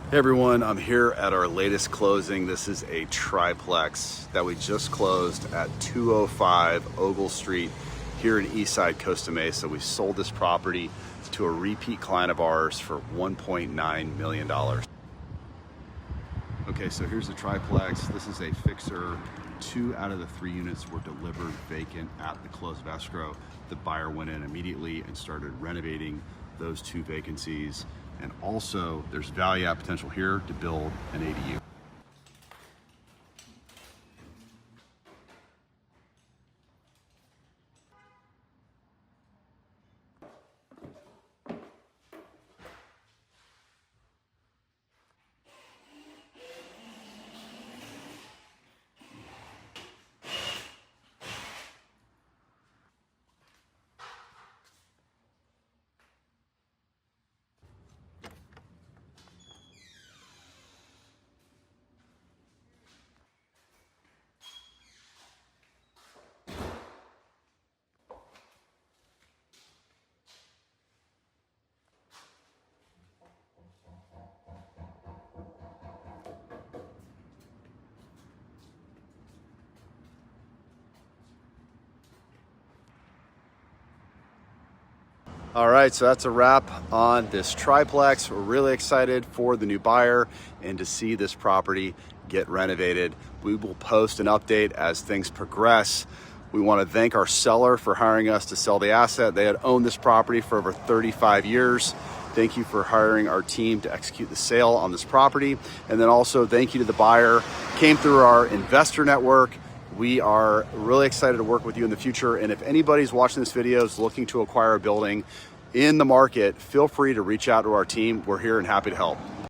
Hey everyone, I'm here at our latest closing. This is a triplex that we just closed at 205 Ogle Street here in Eastside Costa Mesa. We sold this property to a repeat client of ours for $1.9 million. Okay, so here's the triplex. This is a fixer. 2 out of the 3 units were delivered vacant at the close of escrow. The buyer went in immediately and started renovating those 2 vacancies. And also there's value add potential here to build an ADU. All right, so that's a wrap on this triplex. We're really excited for the new buyer and to see this property get renovated. We will post an update as things progress. We want to thank our seller for hiring us to sell the asset. They had owned this property for over 35 years. Thank you for hiring our team to execute the sale on this property. And then also thank you to the buyer. Came through our investor network. We are really excited to work with you in the future. And if anybody's watching this video is looking to acquire a building in the market, feel free to reach out to our team. We're here and happy to help.